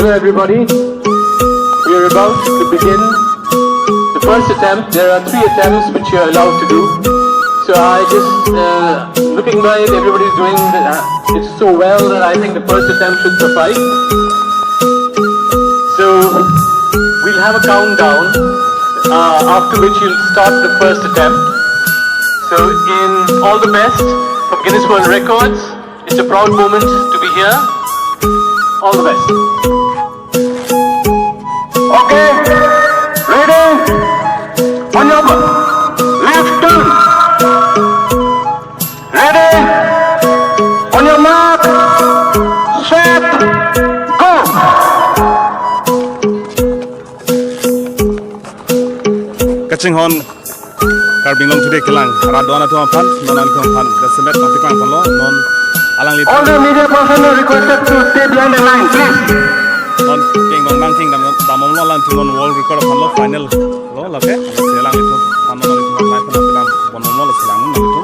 Hello everybody, we are about to begin the first attempt. There are 3 attempts which you are allowed to do. So I just, looking by it, everybody is doing it so well that I think the first attempt should suffice. So we'll have a countdown, after which you'll start the first attempt. So in all the best from Guinness World Records, it's a proud moment to be here. All the best. Okay, ready? On your left turn. Ready? On your mark. Set. Go. Catching on. Karbi long today Kelong. Radwana to Aphn. Non to Aphn. The cement of the clan polo. Non. All the media personnel requested to stay behind the line, please. Sport.Keng-Dong-Dang damong lo lan timon world record of lo final lo lake selang itu ano lo itu live na pelam bonom lo selang no itu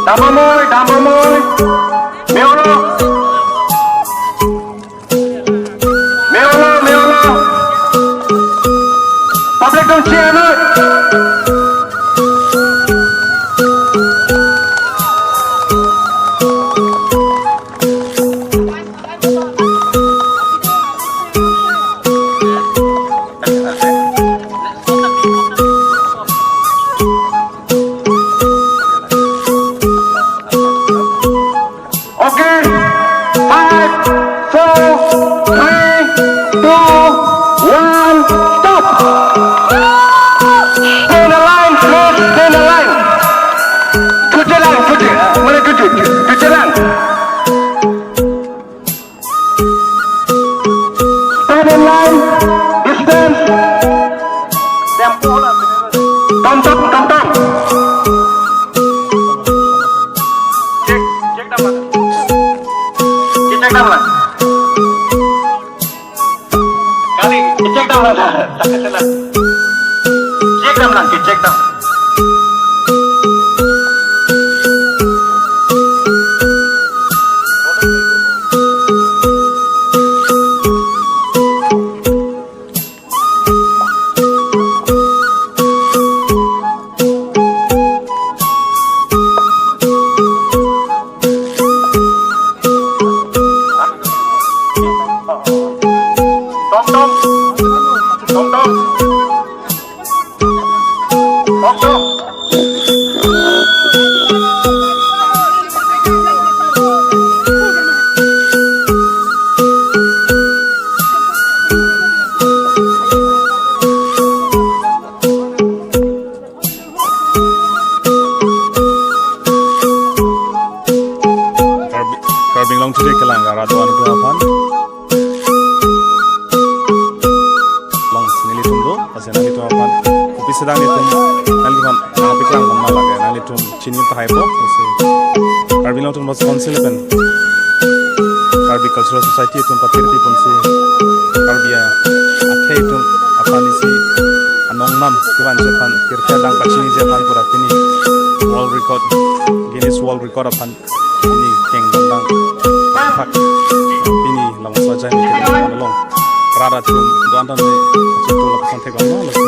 damamoy meolo public don't cheer no. Cek down. Karbi long today Kelong. Radwana to Aphn. Long nili tundo. Pasal nili to Aphn. Kopi sedang itu nali kan nang piklang mana lagi nali tu cini tu hypo. Karbi long tu mas council pen. Karbi Cultural Society itu patirti pun si Karbi ya. Akhir itu Aphn isi Anong nam kiwan Japan kirtia dang pacini Japan pura ini world record Guinness World Record Aphn ini Keng-Dong-Dang hak ini lang saja ni kita long rada tu doan dan itu lah pesan tekan lo lagi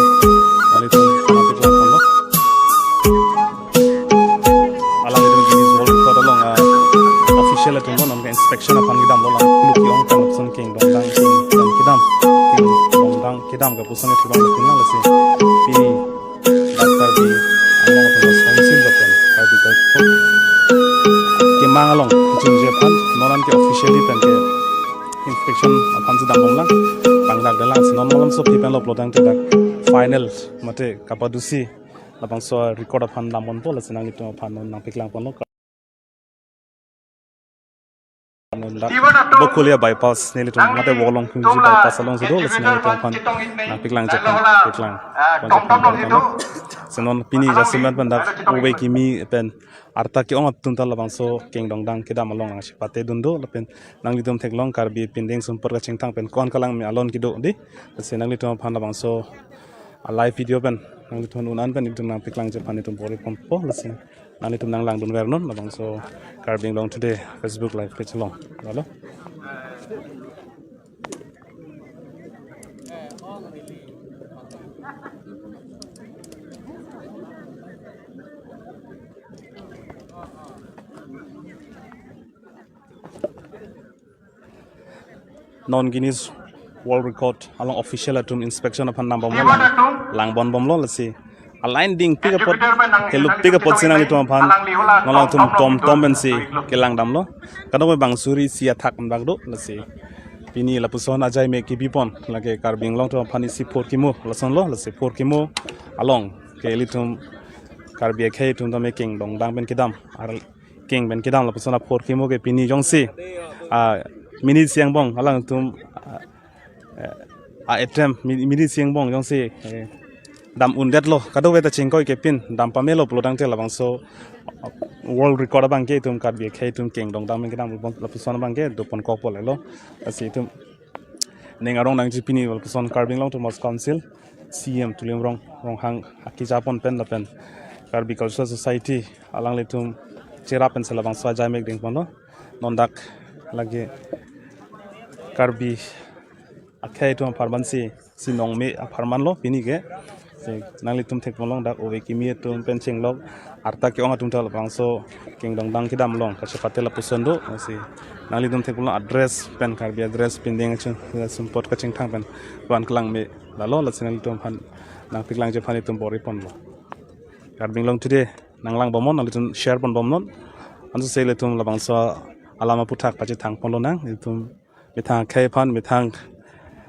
dan itu nanti pelan pelan lo alang itu Guinness World Record long official itu lo nampak inspection Aphn kita lo lang luki orang kan pesan Keng-Dong-Dang Keng-Dong-Dang ke pesan itu long lekin lah lagi ini dokter di Anong tu mas council dokter Karbi Cultural mangalong Japan nonan ke officially pen ke inspection Aphn sedang monglang bangdak dalang non malam so pipen lo plotang te dak final mate kapadusi lapang so record Aphn damon pol senang itu Aphn nang piklang pon lo bokulia bypass neli tu mate wolong kunji bypass along so senang itu Aphn nang piklang Japan piklang senon pini jasiman pendak uwe kimi pen arta ki ongat tunta labang so Keng-Dong-Dang kida malong ang sipate dundo lapen nang lidom teklong Karbi pindeng sumpur ka chingtang pen kon kalang mi alon kido di se nang lidom phan labang so a live video pen nang lidom unan pen idum nang piklang Japan itum pori pompo lesen nang litum nang lang dun vernon labang so Karbi long today Facebook live page long lalo non-Guinness world record along official atum inspection of number lang bon bom lo lasi align ding pick up hello pick up sinang itu aphan nolang tom ben si kelang dam lo kadang bang suri sia thak bang do lasi pini lapuson ajai me ki bipon lage Karbing long to aphan si 4 kimo lason lo lasi 4 kimo along ke litum Karbi khai tum to making dong dang ben kidam ar king ben kidam lapuson 4 kimo ke pini jong si mini siang bong alang tum attempt mini siang bong jong si dam undet lo kado weta chingkoi ke pin dam pamelo plodang te labang so world record bang ke tum Karbi khai tum king dong dang ben kidam lapuson bang ke do pon ko pol lo asi tum nengarong nang ji pini lapuson Karbing long to mos council CM tulim rong hang aki japon pen la pen Karbi cultural society alang le tum chera pen selabang so jai mek ding pon lo nondak lagi Karbi akhai tu aparman si nong me aparman lo pini ke nangli tum thek long dak owe kimi tum penching log arta ke ong tum tal bangso king dong dang kidam long ka chapate la pusondo si nangli tum thek long address pen Karbi address pinding chun support ka ching thang pen wan klang me la lo la sinal tum phan nang piklang je phani tum bori pon lo Karbing long today nang lang bomon nang tum share pon bomnon anju sele tum la bangso alama puthak pa je thang pon lo nang tum mithang khai phan mithang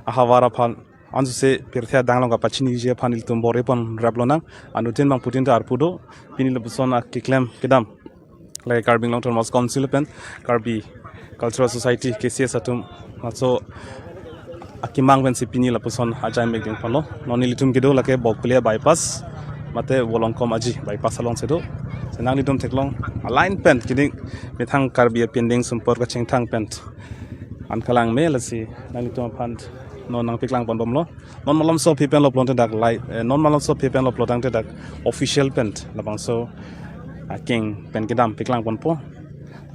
ahawara phan anju se Birta danglong ka pachini je phan il tum bore pon raplo nang anu tin bang putin ta arpudo pinil buson ak kiklem kidam like Karbing long term mos council pen Karbi cultural society KCS atum so akimang ben se pinil buson ajai mek ding pon lo nonili tum kido lake bokple bypass mate wolong kom aji bypass along sedo senang ni tum theklong align pen kiding mithang Karbi pending sumpor ka chingthang pen an kalang me lasi nang tu phan non nang piklang pon bom lo non malam so pipen lo plonte dak live non malam so pipen lo plotang te dak official pen labang so king pen kidam piklang pon po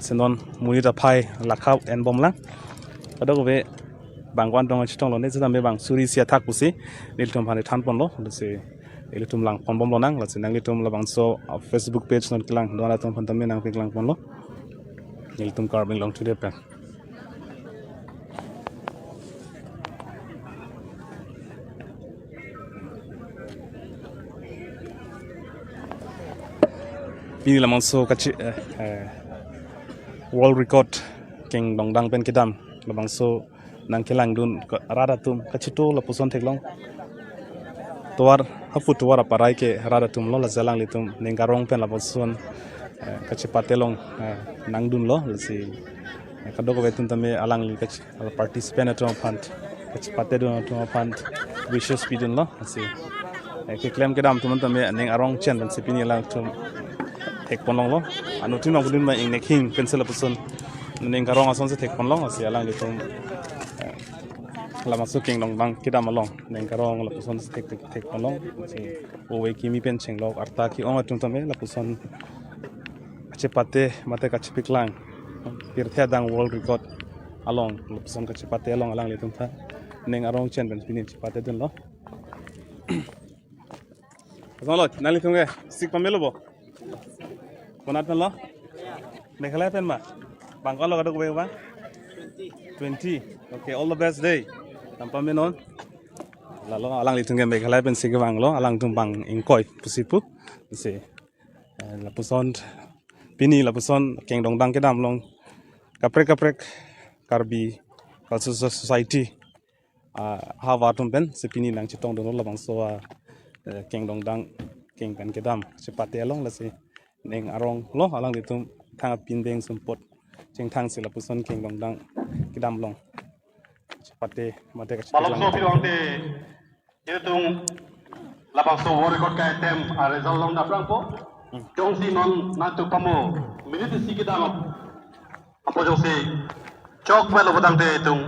senon munita phai lakhau en bom lang adok be bangwan dong chitong lo ne jam be bang suri sia thak pusi nil tum phan than pon lo lasi elitum lang pon bom lo nang lasi nang litum labang so Facebook page non kilang dona tum phan tamme nang piklang pon lo nil tum Karbing long today pen pini lamang so kachi world record king dong dang ben kidam lamang so nang kelang dun rada tum kachito la puson theklong tuar hapu tuar aparai ke rada tum lo la jalang litum nengarong pen la puson kachi patelong nang dun lo si kadoko betun tame alang li kachi participant atom fund kachi pate dun atom fund wishes pidun lo si ke claim kidam tum tame nengarong chen ben sipini lang tum thek ponlong lo anu tin nong ma ing neking pencil person ning karong ason se thek ponlong asi alang litum lama su king dong dang kidam along ning karong la person se thek ponlong si owe kimi pen cheng lo arta ki ong atum tame la person achepate mate ka chipiklang Birta dang world record along la person ka chipate along alang litum tha ning arong chen ben pinin chipate dun lo Zalo nali tunge sik pamelo bo Konat pen lo? Meghalaya pen ma? Bangkal lo kadok bang? 20. Okay, all the best day. Tanpa menon. Lalu alang litung ke Meghalaya pen sige bang lo, alang tumbang ingkoi pusipu. Si lapuson pini lapuson Keng dong dang kedam long. Kaprek Karbi cultural society. Hawatum pen si pini nang chitong dono labang so Keng dong dang Keng pen kedam cepate along la si neng arong lo alang ditum thang pindeng sumpot ching thang sila puson Keng dong dang kidam long chapate mate ka malam so pilong te yetung labang so worry got ka tem a result long na prang po jong si non na tu pamo minute si kidam apo jong si chok melo bodang te tung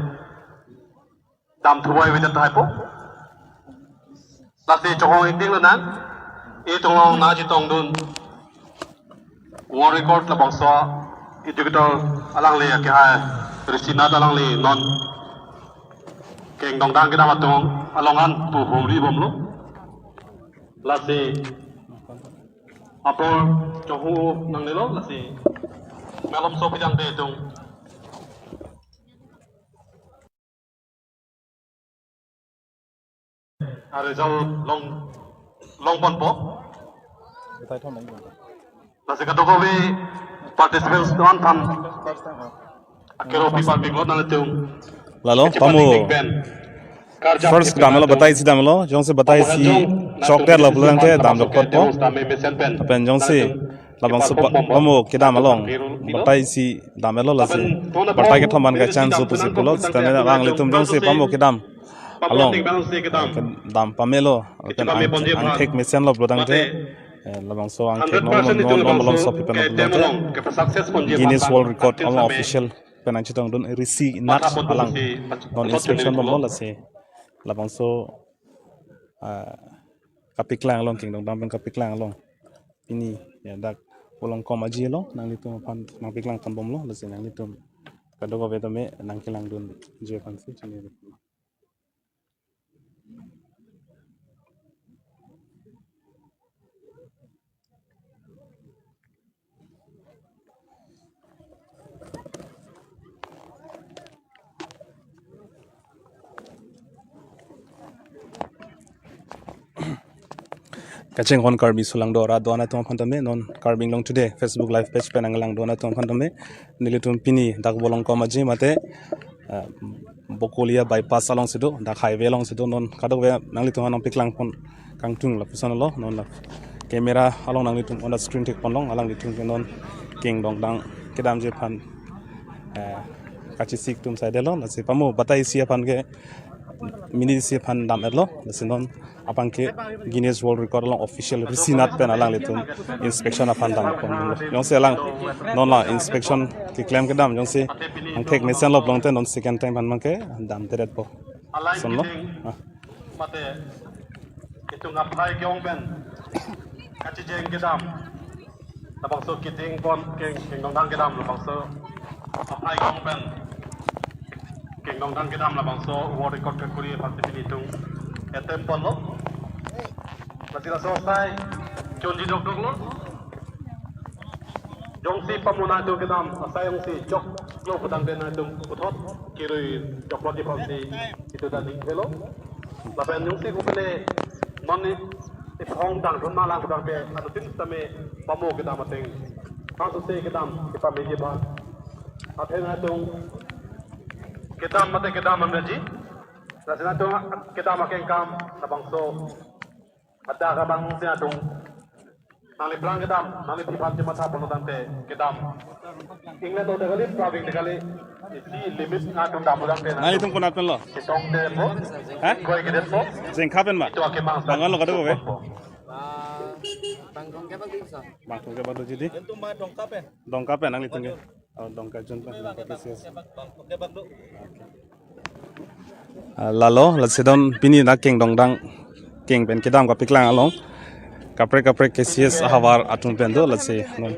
dam thuai wi ta po la si chong ding lo nan e tong long na ji tong dun war record la bangsa educator alang le ke ha risina alang le non Keng-Dong-Dang kita matong alongan tu humri bomlo lasi apol johu nang nelo lasi melom so pijang de tung result long pon po lasi katoko be participants don tham akero people big lot nang tung Lalu, kamu first damelo batai si damelo, jong se batai si chocolate lo pulang te dam lo pot po. Apen jong se labang supa kamu kita malong batai si damelo lah si batai ke teman ke chance supu si pulo. Setelah lang litum jong se kamu kita along dam pamelo. Apen angtek mesin lo pulang te. Labang so angtek non malong sopi pen lo pulang te. Guinness World Record along official. Penanchitong don risi nat alang non inspection bom la se labang so kapiklang long Keng-Dong-Dang ben kapiklang long ini ya dak ulang komaji lo nang litum pan nang piklang pan bom lo la se nang litum kadogo vetame nang kilang don je pan si chini Kaceng hon Karbi sulang dora doana tong pantame non Karbi long today Facebook live page penangalang doana tong pantame nilitum pini dak bolong komaji mate bokolia bypass along sido dak highway long sido non kadok we nanglitum anong piklang pon kangtung la pusan lo non la kamera along nanglitum on the screen tik pon long alang litum non Keng-Dong-Dang kedam je pan kacisik tum side lo la se pamo batai sia pan ke mini sia pan dam lo la se non apang ke Guinness World Record long official risinat pen alang litum inspection apan dam pon jong se alang non la inspection ki claim ke dam jong se ang tek mesin lop long ten non second time pan mang ke dam teret po son lo mate itu ngapai kyong ben kaci jeng ke dam labang so kiting pon Keng-Dong-Dang ke dam labang so apai kyong ben Keng-Dong-Dang ke dam labang so World Record ke kuri participant itu etem pon lo masih la selesai jonji dok lo jong si pamuna itu ke dam asayong si jok lo petang den itu putot kiri jok lo di pasi itu tadi hello lapen jong si kupele noni ipong dang don malang kedang pe atau tin tame pamu ke dam ateng langsung si ke dam kita meji ba ateng itu kita mate ke dam amji rasanya tu kita makan kam labang so ada kabang sih atung nali perang kita nali tipat cuma satu nonton kita Ingles tu dekali praving dekali isi limit atung damu dang te nali tum kunat pen lo kitong te po koi kita po jeng kapen ma itu akhir mangsa bangan lo kadok we Bangkong ke bang sa bangkong ke batu jadi dongkapen nang litung ke dongka jon pen bangkong ke bang do lalo la sedon pini na Keng-Dong-Dang Keng pen kedam ka piklang along kapre kesies hawar atun pen do la se non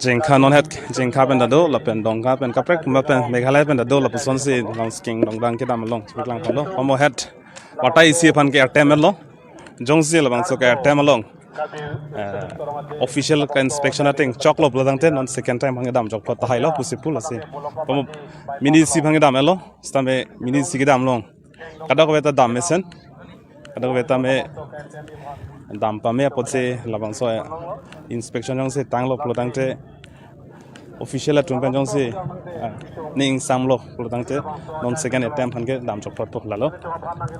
jengkha non het jengkha pen da do la pen dongka pen kapre kuma pen meghalaya pen da do la puson se long Keng-Dong-Dang kedam along piklang pen do omo het watai si pan ke atem lo jongsi la bang so ke atem along official ka inspection ating choklo bladang ten non second time hangedam jok pot hailo pusipul ase pomo mini si hangedam elo stame mini si gedam long kadok weta dam mesen kadok weta me dam pa me potse labang so inspection jong se tanglo bladang te official atun pen jong se ning samlo bladang te non second attempt hange dam jok pot pok lalo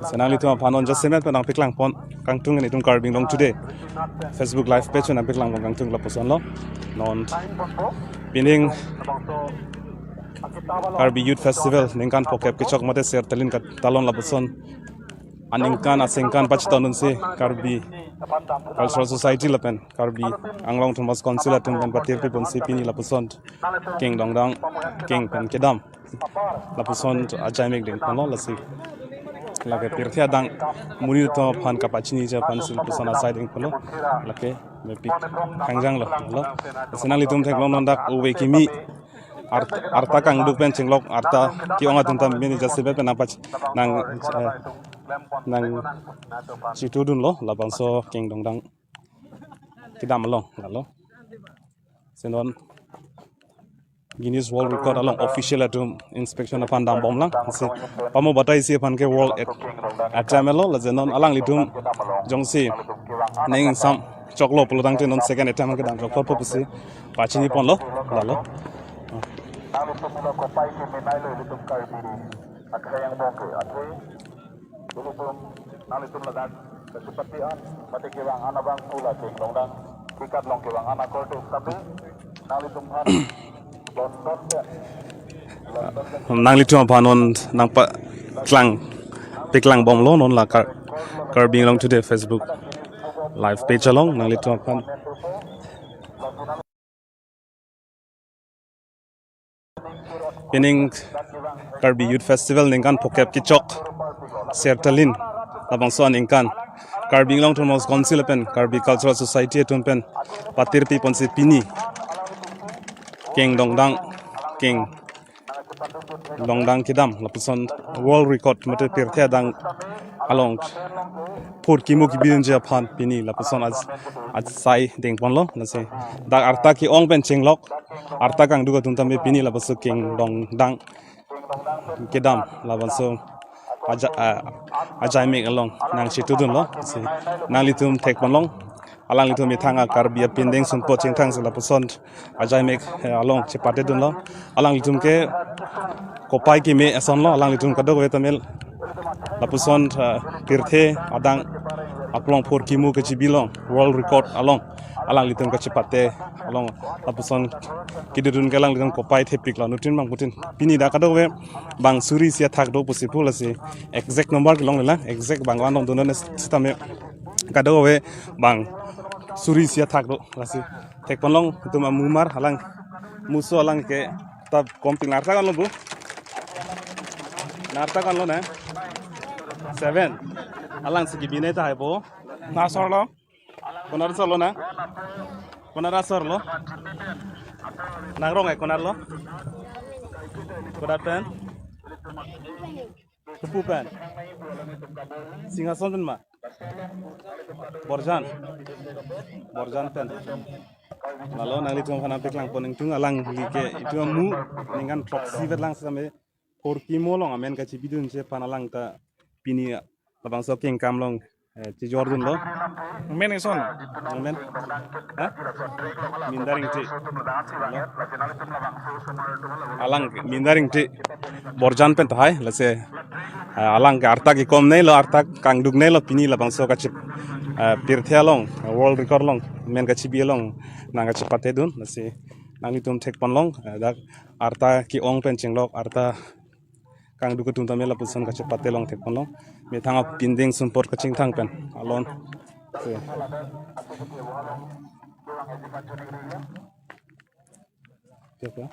senang litu panon just semet penang piklang pon kangtung ni tung Karbi long today Facebook live page na piklang pon kangtung la poson lo non pining Karbi Youth Festival ningkan pokep kichok mate ser telin kat talon la poson aningkan asingkan pachtonun se Karbi Cultural Society lapen Karbi Anglong Thomas Council atun pen patir pe pon CP ni la poson Keng-Dong-Dang Keng pen kedam la poson ajai mek ding pon la si lake pirthia dang muni to phan kapachini ja phan sil pusana side ing polo lake me pik hangjang lo senang litum thek long non dak uwe kimi arta kang duk pen chinglok arta ki onga tum tam mini jasibe pen apach nang situdun lo labang so Keng-Dong-Dang kidam lo lalo senon Guinness World Record along official atum inspection of andam bom lang se pamo batai si pan ke world at jamelo la zenon alang litum jongsi neng sam choklo pulodang te non second attempt ke dang choklo popsi pachini pon lo lalo nang litum panon nang pa klang piklang bom lo non la Karbi long today Facebook live page along nang litum pan pining Karbi Youth Festival ningkan pokep kichok sertalin labang son ingkan Karbi long to most council pen Karbi Cultural Society tumpen patir pi ponsi pini Keng-Dong-Dang Keng-Dong-Dang kidam lapison world record mate pirthia dang along pur kimu ki bidin ja phan pini lapison az sai ding pon lo na se da arta ki ong pen chinglok arta kang duga tum tambe pini lapaso Keng-Dong-Dang kidam lapaso ajai mek along nang situdun lo se nang litum tek pon long alang litum mithanga Karbi pindeng sumpo chingthang sela puson ajai mek along chepate dun lo alang litum ke kopai ki me ason lo alang litum kadok vetamel lapuson tirthe adang aplong for kimu ke chibilong world record along alang litum ke chepate along lapuson kidudun ke alang litum kopai thepik lo nutin bang putin pini da kadok ve bang suri sia thak do pusipul ase exact number ke long lela exact bang wanong dunon sistame kadok ve bang suri sia thak do lasi tek ponlong itu mumar halang muso halang ke tab komping narta kan lo bu narta kan lo na 7 halang sigi bine ta hai bo na sor lo konar sor lo na konar sor lo nangrong ai konar lo konar pen tepu pen singason pen ma Borjan pen lalu nang litum khana peklang poning tung alang like itu mu ningan proxy vetlang same por kimo long amen ka chibidun che panalang ta pini labang so king kamlong ci jordun lo men son men ha mindaring ti alang mindaring ti Borjan pen thai lase alang ke arta ki kom nei lo arta kang dug nei lo pini labang so ka chip pirthia long world record long men ka chibi long nang ka chipate dun lase nang litum thek pon long dak arta ki ong pen chinglok arta kang dug tum tamela puson ka chipate long thek pon long me thanga pinding sumpor ka chingthang pen alon siapa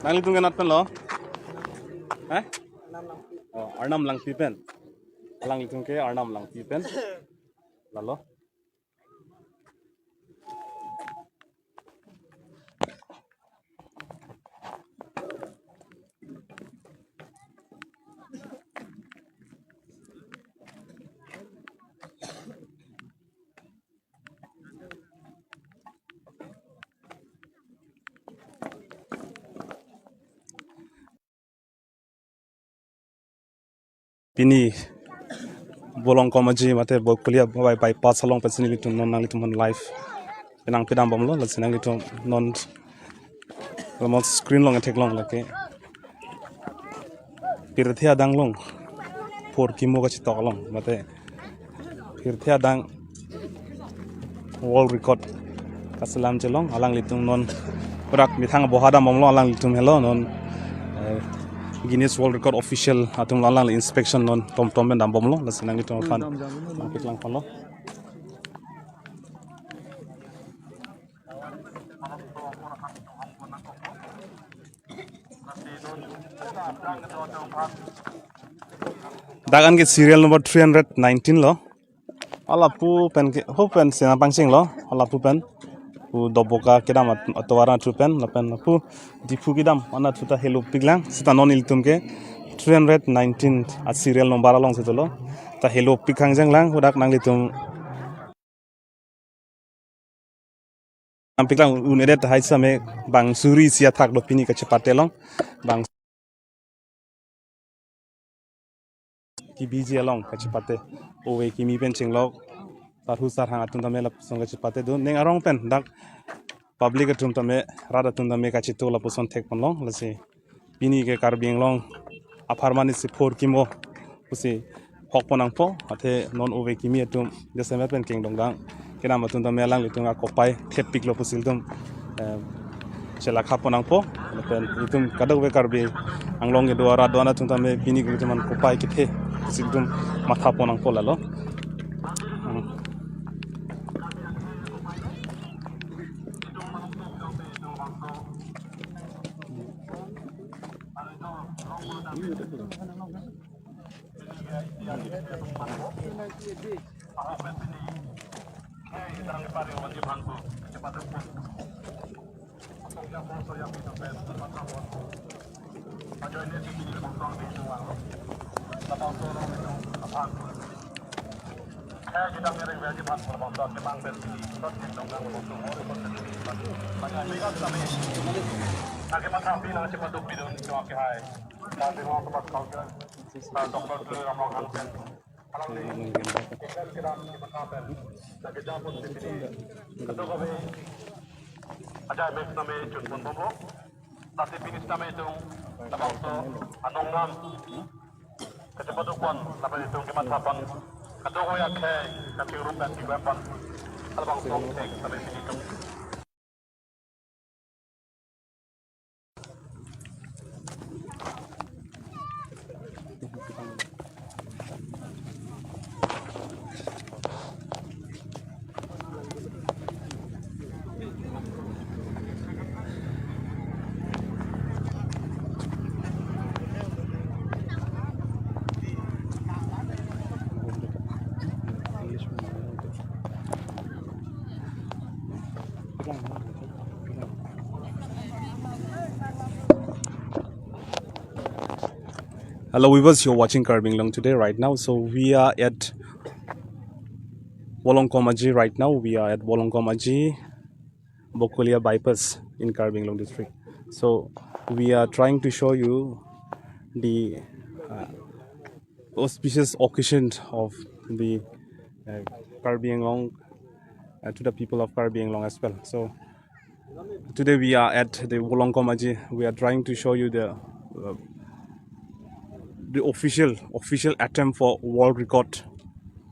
nang litung kenat pen lo oh arnam lang pipen alang litung ke arnam lang pipen lalo pini bolong komaji mate bokulia by pass along pesini litum non nang litum live penang pedam bom lo lasinang litum non remote screen long attack long lake pirthia dang long for kimo ka chitok long mate pirthia dang world record kasalam chelong alang litum non prak mithang bohada momlo alang litum hello non Guinness World Record official atung lang inspection non tom ben dam bom lo la sinang itu fan piklang fan lo dagan ke serial number 319 lo ala pu pen sena pangsing lo ala pu pen pu doboka kedam atwara tu pen la pen pu dipu kedam ana tuta hello piglang sita non iltum ke 319 a serial number along setolo ta hello pikang jang lang hudak nang litum am piklang unedet hai same bang suri sia thak do pini ka chapatelong bang ki biji along ka chapate owe ki mi pen chinglok tarhu sar hang atun tamela songa chapate do neng arong pen dak public atum tame rada tum tame ka chitola puson thek ponlong lase pini ke karbing long apharmani se 4 kimo pusi hok ponang po athe non owe kimi atum jesemet pen Keng-Dong-Dang kena matun tame lang litunga kopai khet piklo pusil tum chela khaponang po pen itum kadok be karbi anglong ge doara dona tum tame pini ge jaman kopai ke the pusil tum matha ponang po lalo Ajay mek name chun pon bobo tasi finish name tung labang so Anong nam kecepatukwan lapan itung kemathapan kadoko ya khe katirung dan tibapan labang so tek name finitung Hello viewers, you're watching Karbing Long today right now. So we are at Wolongkomaji right now. We are at Wolongkomaji Bokolia bypass in Karbing Long district. So we are trying to show you the auspicious occasion of the Karbing Long to the people of Karbing Long as well. So today we are at the Wolongkomaji. We are trying to show you the official attempt for world record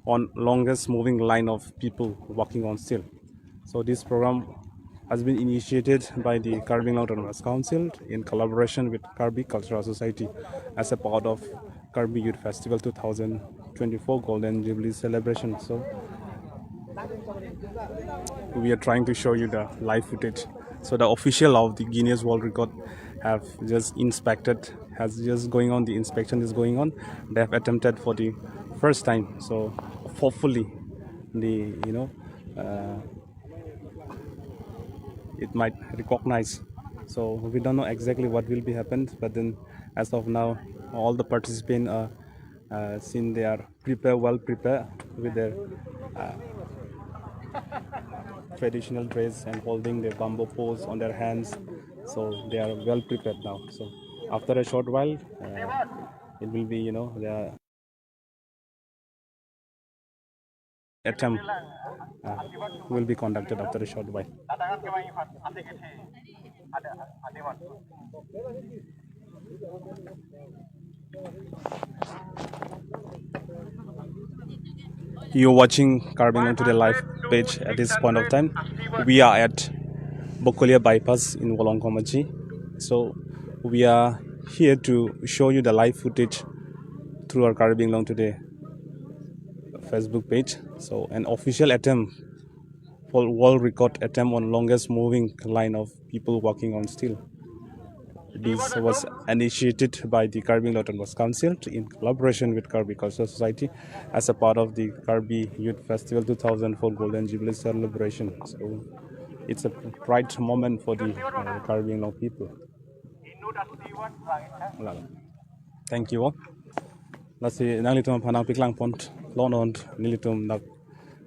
on longest moving line of people walking on steel. So this program has been initiated by the Karbing Long Autonomous Council in collaboration with Karbi Cultural Society as a part of Karbi Youth Festival 2024 Golden Jubilee celebration. So we are trying to show you the live footage. So the official of the Guinness World Record have just inspected, the inspection is going on. They have attempted for the first time. So hopefully it might recognize. So we don't know exactly what will be happened, but then as of now all the participants are seen they are well prepared with their traditional dress and holding their bamboo poles on their hands. So they are well prepared now. So after a short while it will be the attempt will be conducted after a short while. You're watching Karbing Long Today live page at this point of time. We are at Bokolia bypass in Wolongkomaji. So we are here to show you the live footage through our Karbi today Facebook page. So an official attempt for world record attempt on longest moving line of people walking on steel. This was initiated by the Karbi Autonomous Council in collaboration with Karbi Cultural Society as a part of the Karbi Youth Festival 2004 Golden Jubilee celebration. So it's a pride moment for the Karbi people. Thank you all. Let's see, nalitum panang piklang pont lonon nilitum nak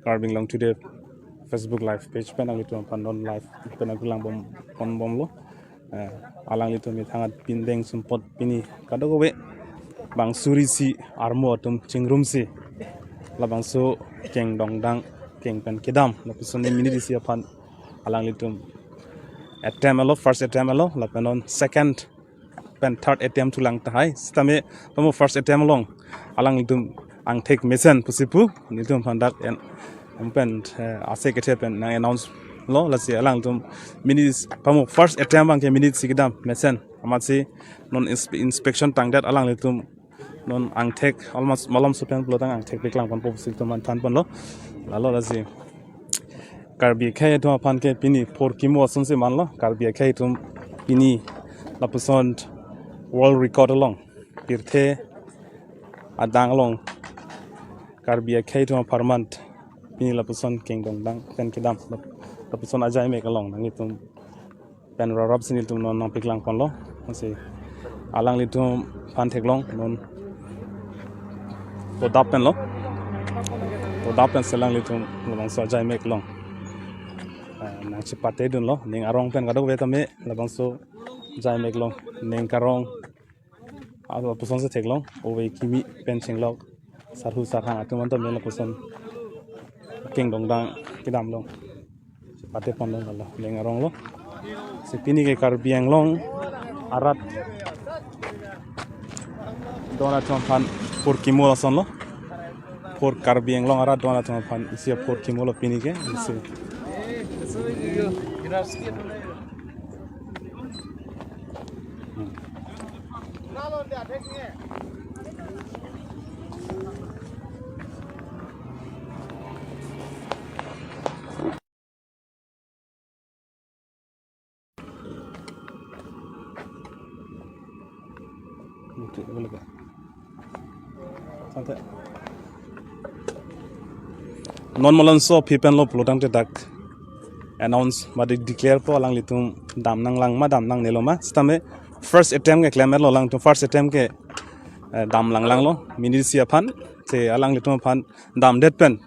Karbi today Facebook live page penalitum panon live penang bom lo. Alang itu mithangat pindeng sumpot pini kadogowe bang suri si armo tum chingrum si labang so Keng-Dong-Dang keng pen kedam lapison mini disi apan alang litum attempt first attempt lapanon second pen third attempt tulang tahai stame pamo first attempt long alang litum ang take mesen pusipu litum pandak en pen ase kete pen na announce lo la si alang tum minutes pamo first attempt bang ke minutes sigidam mesen amatsi non inspection tangdat alang litum non ang tek almost malam supen blotang ang tek beklang pan pop sil tuman tan pon lo la si Karbi khay to pan ke pini por kimo sun se man lo Karbi khay tum pini la person world record along pirthe adang long Karbi khay to parmant pini la person Keng-Dong-Dang pen kedam person ajai mek along nang itum pen rarab sinil tum non piklang pon lo se alang litum pan theklong non to dapen lo to dapen selang litum long so ajai mek long nang chipate dun lo ning arong pen kadok vetame labang so jai mek long ning karong alo person se theklong ove kimi pen chinglok sarhu sarhang atuman to mela person Keng-Dong-Dang kidam long pate pondong lo ning arong lo sepini ke Karbi long arat dona chompan por kimolo son lo por Karbi long arat dona chompan isia por kimolo pini ke isi non molan so pipen lo plotang te dak announce ma declare po lang litum dam nang lang ma dam nang neloma stame first attempt ke claim lo lang to first attempt ke dam lang lo minisia phan se alang litum phan dam det pen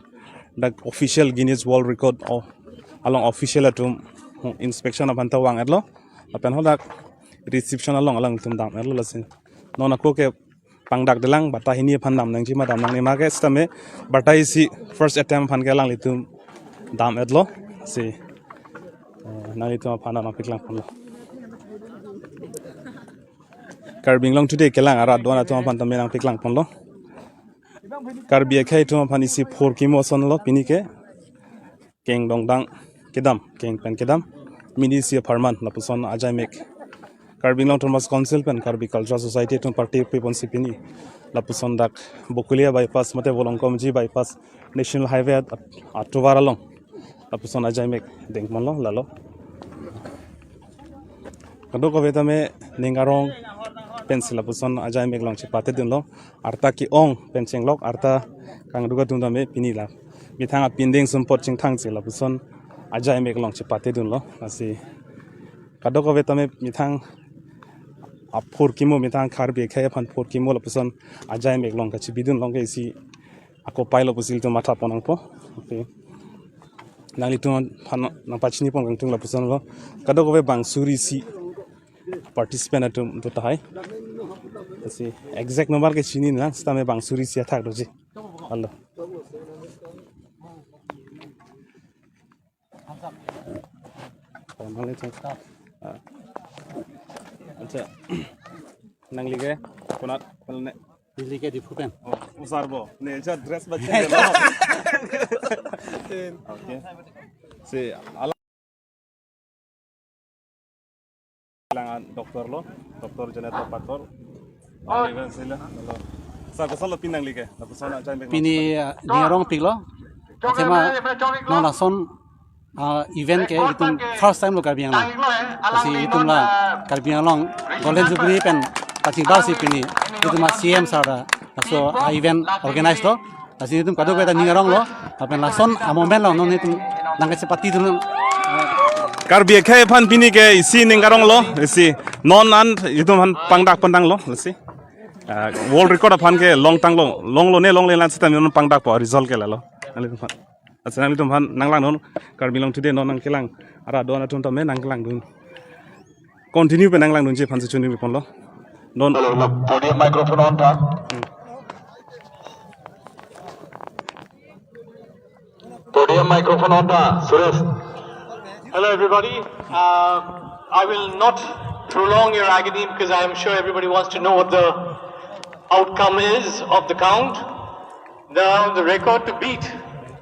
dak official Guinness World Record o along official atum inspection apan ta wang etlo apan hodak reception along litum dam etlo lasin non ako ke pangdak delang bata hini phan dam nang ji ma dam nang ne ma ke stame bata isi first attempt phan ke lang litum dam etlo se nang litum phan na piklang phan lo Karbi long today kelang arat dona to phan tam nang piklang phan lo Karbi khay to phan isi 4 kimo son lo pini ke Keng-Dong-Dang kedam keng pen kedam minisia parman la puson ajai mek Karbi Autonomous Council pen Karbi Cultural Society to party people sipini la puson dak bokulia bypass mate volongkomji bypass national highway atowara long la puson ajai mek dengmon lo lalo kado ko vetame ningarong pencil la puson ajai mek long chipate din lo arta ki ong pencing lok arta kangduga tundame pini la mithanga pinding sumpot chingthang che la puson ajai mek long chipate din lo asi kado ko vetame mithang apur kimo mitang Karbi khay phan pur kimo la puson ajai mek long ka chibidun long ke isi ako pailo pusil to matha ponang po okay nali to phan na pachni pon tung la puson lo kado ko ve bang suri si participant atum to tai isi exact number ke chini na stame bang suri si thak do ji allo nali to acha nangli ke konat kolne Bili ke di fupen. usarbo ne ja dress ba chene lo okay se ala lang pan doktor lo doktor jeneto pator ang event sila lo sa kasal lo pinang like na person ajay mek pini ningarong piglo tema no la son event ke itum first time lo karbiang la kasi itum la karbiang long golden jubilee pen paching basi pini itum CM sara so event organize lo kasi itum kado ko ta ningarong lo apen la son a moment lo no itum nang sepati tu Karbi khay phan pini ke isi ningarong lo isi non an itum han pangdak pandang lo lasi world record phan ke long lo ne long le lan sitam non pangdak po result ke la lo ali phan asa nang itum phan nanglang non karbi long today non nang kelang ara don atum ta me nanglang dun continue pe nanglang dun je phan se chuni pon lo non podium microphone on ta podium microphone on ta Suresh. Hello everybody. I will not prolong your agony because I am sure everybody wants to know what the outcome is of the count. Now the record to beat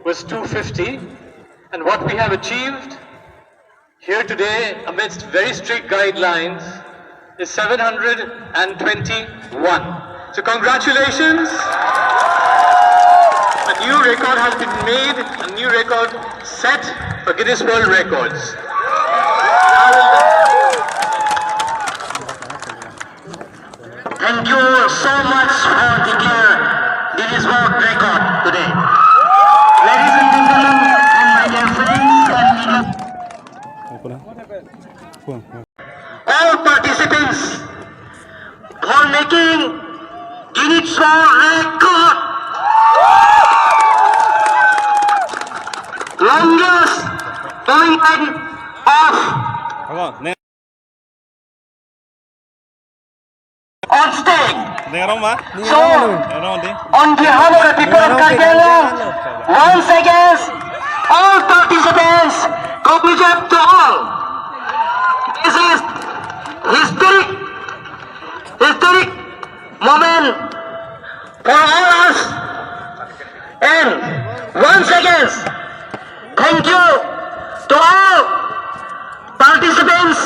was 250 and what we have achieved here today amidst very strict guidelines is 721. So congratulations. A new record has been made, a new record set for Guinness World Records. Thank you so much for declaring Guinness World Record today. Ladies and gentlemen, and my dear friends and all participants for making Guinness World Record. Longest going off on stage. ningarong ma So, ningarong di on behalf of the people of Kelong, once again, all participants, congratulations to all. This is historic moment for all us. And once again, thank you to all participants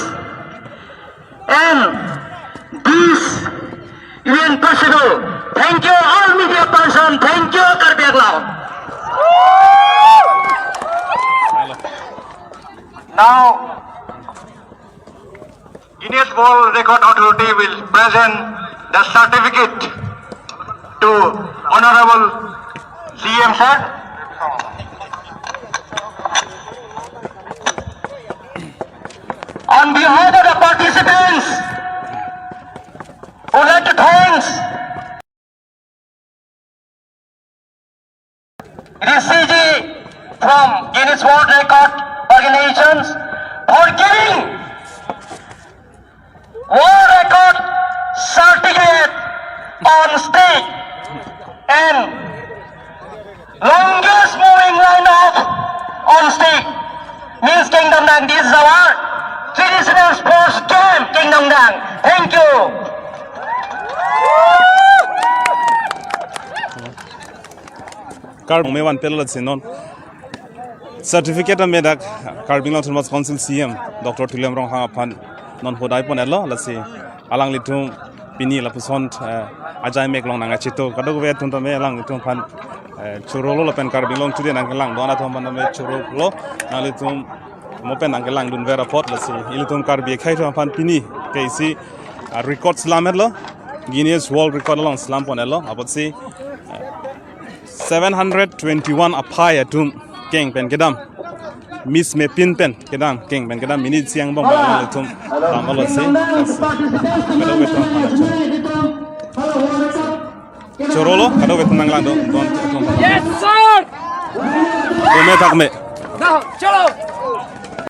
and this event possible. Thank you all media person. Thank you Karbi. Now Guinness World Record Authority will present the certificate to Honorable CM sir. On behalf of the participants, I would like to thank RCG from Guinness World Record Organizations for giving World Record certificate on stage and longest moving line-up on stage means Keng-Dong-Dang. This is our traditional sports game, Keng-Dong-Dang. Thank you. Karbi me wan pelot sinon certificate me dak Karbi long thmas council CM Dr. Tilem rong ha phan non hodai pon elo lasi alang litum pini la puson ajai mek long nanga chito kadog ve tun me alang litum phan churolo la pen Karbi long today nang lang dona thom ban me churolo na litum mo pen nang lang dun vera pot lasi ilitum Karbi khai thom phan pini keisi record slamet lo Guinness World Record long slam pon elo abot si 721 apai atum keng pen kedam miss me pin pen kedam keng pen kedam minute siang bang bang atum tamalo se chorolo kado betung nanglang don yes sir do me tak me Now, chalo.